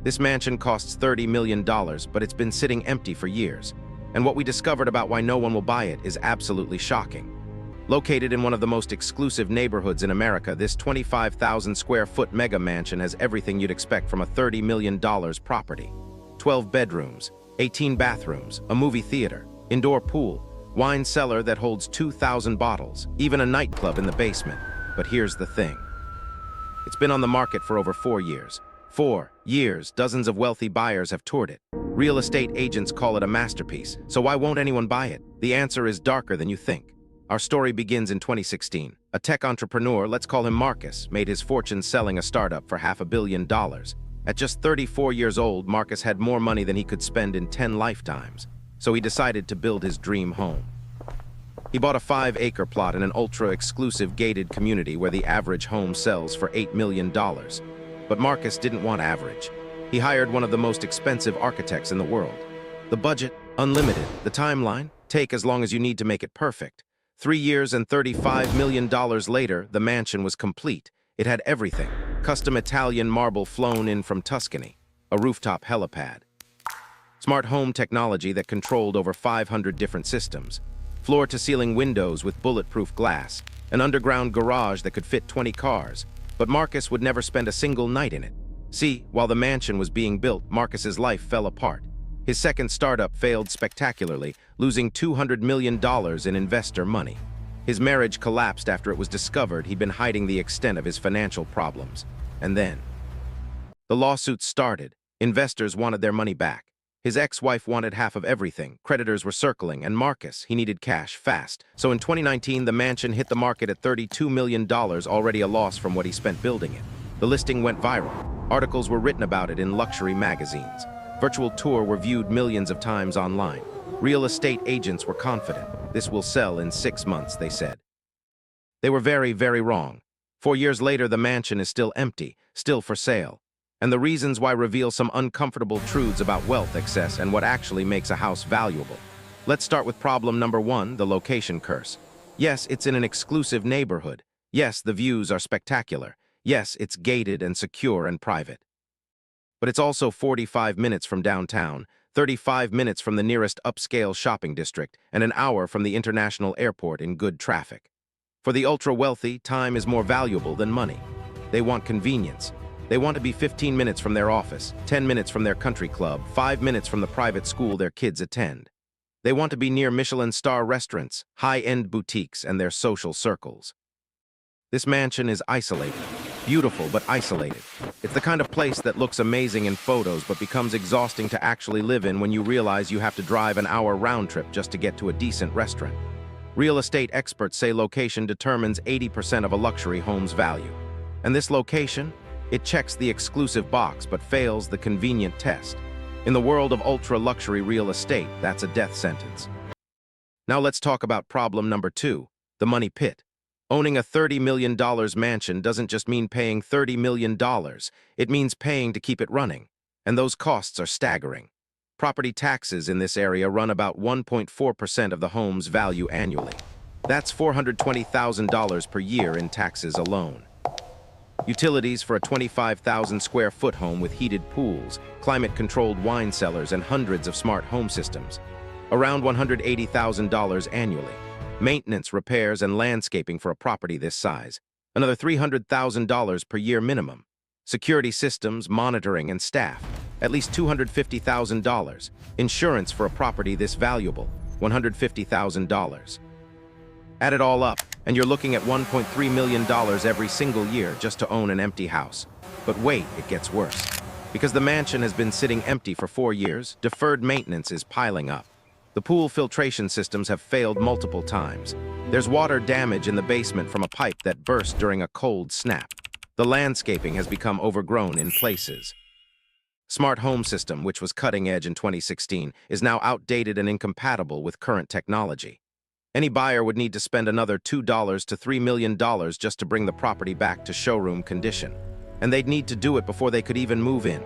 This mansion costs $30 million, but it's been sitting empty for years. And what we discovered about why no one will buy it is absolutely shocking. Located in one of the most exclusive neighborhoods in America, this 25,000 square foot mega mansion has everything you'd expect from a $30 million property. 12 bedrooms, 18 bathrooms, a movie theater, indoor pool, wine cellar that holds 2,000 bottles, even a nightclub in the basement. But here's the thing. It's been on the market for over 4 years. 4 years, dozens of wealthy buyers have toured it. Real estate agents call it a masterpiece, so why won't anyone buy it? The answer is darker than you think. Our story begins in 2016. A tech entrepreneur, let's call him Marcus, made his fortune selling a startup for $500 million. At just 34 years old, Marcus had more money than he could spend in 10 lifetimes, so he decided to build his dream home. He bought a 5-acre plot in an ultra-exclusive gated community where the average home sells for $8 million. But Marcus didn't want average. He hired one of the most expensive architects in the world. The budget, unlimited. The timeline, take as long as you need to make it perfect. 3 years and $35 million later, the mansion was complete. It had everything. Custom Italian marble flown in from Tuscany, a rooftop helipad, smart home technology that controlled over 500 different systems, floor-to-ceiling windows with bulletproof glass, an underground garage that could fit 20 cars. But Marcus would never spend a single night in it. See, while the mansion was being built, Marcus's life fell apart. His second startup failed spectacularly, losing $200 million in investor money. His marriage collapsed after it was discovered he'd been hiding the extent of his financial problems. And then the lawsuits started. Investors wanted their money back. His ex-wife wanted half of everything. Creditors were circling, and Marcus, he needed cash fast. So in 2019, the mansion hit the market at $32 million, already a loss from what he spent building it. The listing went viral. Articles were written about it in luxury magazines. Virtual tours were viewed millions of times online. Real estate agents were confident. This will sell in 6 months, they said. They were very, very wrong. 4 years later, the mansion is still empty, still for sale. And the reasons why reveal some uncomfortable truths about wealth excess and what actually makes a house valuable. Let's start with problem number 1, the location curse. Yes, it's in an exclusive neighborhood. Yes, the views are spectacular. Yes, it's gated and secure and private. But it's also 45 minutes from downtown, 35 minutes from the nearest upscale shopping district, and an hour from the international airport in good traffic. For the ultra-wealthy, time is more valuable than money. They want convenience. They want to be 15 minutes from their office, 10 minutes from their country club, 5 minutes from the private school their kids attend. They want to be near Michelin star restaurants, high-end boutiques, and their social circles. This mansion is isolated, beautiful but isolated. It's the kind of place that looks amazing in photos but becomes exhausting to actually live in when you realize you have to drive an hour round trip just to get to a decent restaurant. Real estate experts say location determines 80% of a luxury home's value. And this location? It checks the exclusive box but fails the convenient test. In the world of ultra-luxury real estate, that's a death sentence. Now let's talk about problem number 2, the money pit. Owning a $30 million mansion doesn't just mean paying $30 million. It means paying to keep it running. And those costs are staggering. Property taxes in this area run about 1.4% of the home's value annually. That's $420,000 per year in taxes alone. Utilities for a 25,000 square foot home with heated pools, climate-controlled wine cellars, and hundreds of smart home systems. Around $180,000 annually. Maintenance, repairs, and landscaping for a property this size. Another $300,000 per year minimum. Security systems, monitoring, and staff. At least $250,000. Insurance for a property this valuable. $150,000. Add it all up, and you're looking at $1.3 million every single year just to own an empty house. But wait, it gets worse. Because the mansion has been sitting empty for 4 years, deferred maintenance is piling up. The pool filtration systems have failed multiple times. There's water damage in the basement from a pipe that burst during a cold snap. The landscaping has become overgrown in places. Smart home system, which was cutting edge in 2016, is now outdated and incompatible with current technology. Any buyer would need to spend another $2 to $3 million just to bring the property back to showroom condition. And they'd need to do it before they could even move in.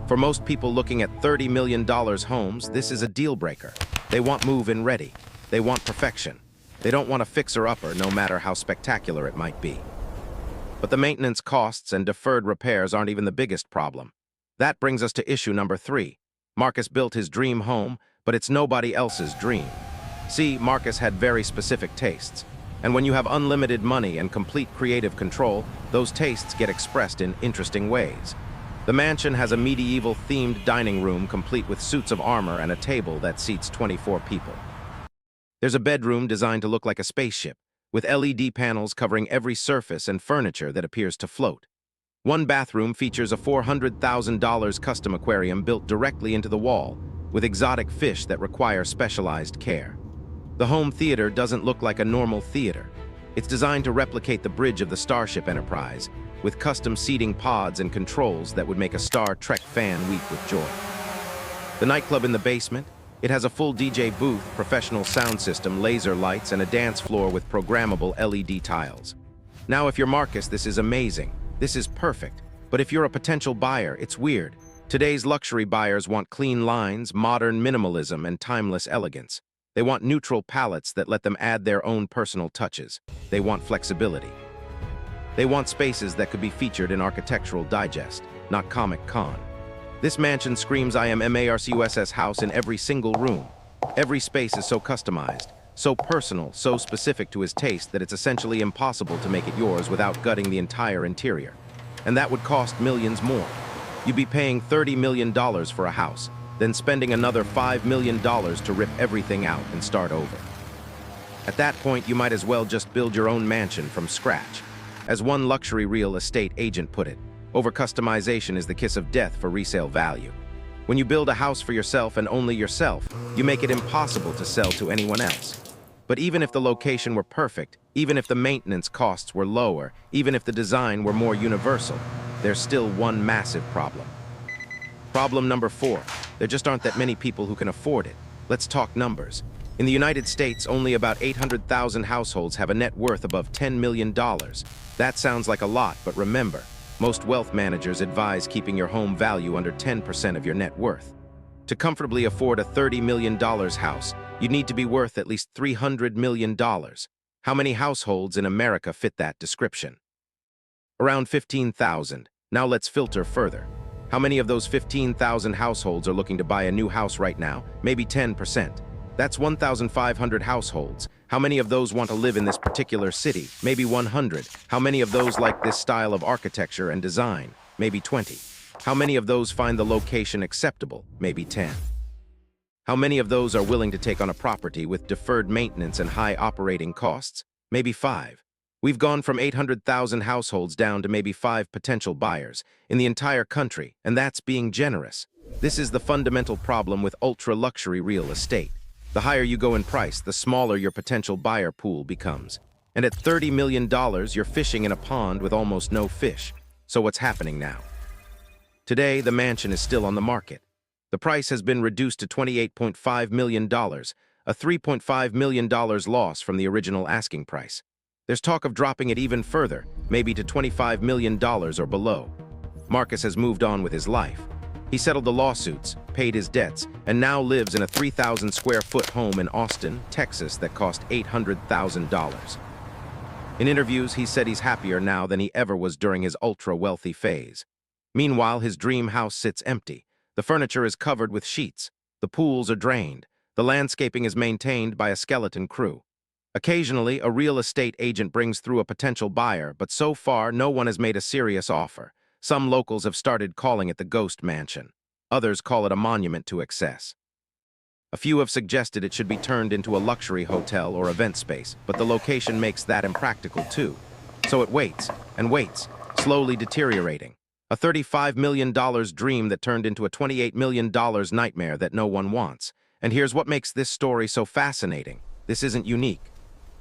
For most people looking at $30 million homes, this is a deal breaker. They want move-in ready. They want perfection. They don't want a fixer-upper, no matter how spectacular it might be. But the maintenance costs and deferred repairs aren't even the biggest problem. That brings us to issue number 3. Marcus built his dream home, but it's nobody else's dream. See, Marcus had very specific tastes. And when you have unlimited money and complete creative control, those tastes get expressed in interesting ways. The mansion has a medieval-themed dining room complete with suits of armor and a table that seats 24 people. There's a bedroom designed to look like a spaceship, with LED panels covering every surface and furniture that appears to float. One bathroom features a $400,000 custom aquarium built directly into the wall, with exotic fish that require specialized care. The home theater doesn't look like a normal theater. It's designed to replicate the bridge of the Starship Enterprise, with custom seating pods and controls that would make a Star Trek fan weep with joy. The nightclub in the basement, it has a full DJ booth, professional sound system, laser lights, and a dance floor with programmable LED tiles. Now, if you're Marcus, this is amazing. This is perfect. But if you're a potential buyer, it's weird. Today's luxury buyers want clean lines, modern minimalism, and timeless elegance. They want neutral palettes that let them add their own personal touches. They want flexibility. They want spaces that could be featured in Architectural Digest, not Comic Con. This mansion screams I am Marcus house in every single room. Every space is so customized, so personal, so specific to his taste that it's essentially impossible to make it yours without gutting the entire interior. And that would cost millions more. You'd be paying $30 million for a house, then spending another $5 million to rip everything out and start over. At that point, you might as well just build your own mansion from scratch. As one luxury real estate agent put it, over-customization is the kiss of death for resale value. When you build a house for yourself and only yourself, you make it impossible to sell to anyone else. But even if the location were perfect, even if the maintenance costs were lower, even if the design were more universal, there's still one massive problem. Problem number 4. There just aren't that many people who can afford it. Let's talk numbers. In the United States, only about 800,000 households have a net worth above $10 million. That sounds like a lot, but remember, most wealth managers advise keeping your home value under 10% of your net worth. To comfortably afford a $30 million house, you'd need to be worth at least $300 million. How many households in America fit that description? Around 15,000. Now let's filter further. How many of those 15,000 households are looking to buy a new house right now? Maybe 10%. That's 1,500 households. How many of those want to live in this particular city? Maybe 100. How many of those like this style of architecture and design? Maybe 20. How many of those find the location acceptable? Maybe 10. How many of those are willing to take on a property with deferred maintenance and high operating costs? Maybe 5. We've gone from 800,000 households down to maybe 5 potential buyers in the entire country, and that's being generous. This is the fundamental problem with ultra-luxury real estate. The higher you go in price, the smaller your potential buyer pool becomes. And at $30 million, you're fishing in a pond with almost no fish. So what's happening now? Today, the mansion is still on the market. The price has been reduced to $28.5 million, a $3.5 million loss from the original asking price. There's talk of dropping it even further, maybe to $25 million or below. Marcus has moved on with his life. He settled the lawsuits, paid his debts, and now lives in a 3,000 square foot home in Austin, Texas that cost $800,000. In interviews, he said he's happier now than he ever was during his ultra-wealthy phase. Meanwhile, his dream house sits empty. The furniture is covered with sheets. The pools are drained. The landscaping is maintained by a skeleton crew. Occasionally, a real estate agent brings through a potential buyer, but so far, no one has made a serious offer. Some locals have started calling it the Ghost Mansion. Others call it a monument to excess. A few have suggested it should be turned into a luxury hotel or event space, but the location makes that impractical too. So it waits and waits, slowly deteriorating. A $35 million dream that turned into a $28 million nightmare that no one wants. And here's what makes this story so fascinating. This isn't unique.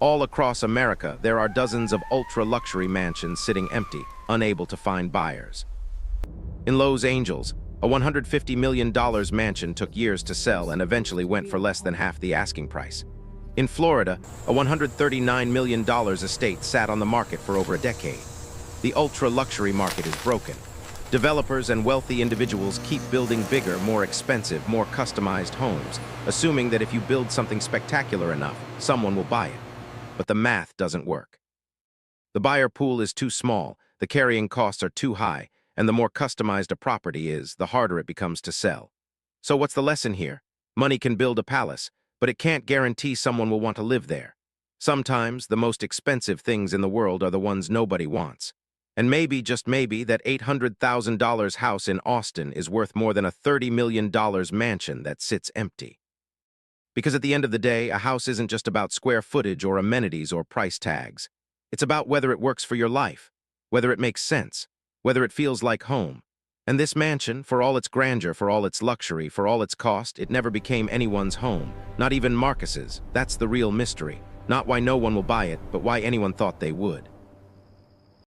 All across America, there are dozens of ultra-luxury mansions sitting empty, unable to find buyers. In Los Angeles, a $150 million mansion took years to sell and eventually went for less than half the asking price. In Florida, a $139 million estate sat on the market for over a decade. The ultra-luxury market is broken. Developers and wealthy individuals keep building bigger, more expensive, more customized homes, assuming that if you build something spectacular enough, someone will buy it. But the math doesn't work. The buyer pool is too small, the carrying costs are too high, And the more customized a property is, the harder it becomes to sell. So what's the lesson here? Money can build a palace, but it can't guarantee someone will want to live there. Sometimes the most expensive things in the world are the ones nobody wants. And maybe, just maybe, that $800,000 house in Austin is worth more than a $30 million mansion that sits empty. Because at the end of the day, a house isn't just about square footage or amenities or price tags. It's about whether it works for your life, whether it makes sense, whether it feels like home. And this mansion, for all its grandeur, for all its luxury, for all its cost, it never became anyone's home, not even Marcus's. That's the real mystery. Not why no one will buy it, but why anyone thought they would.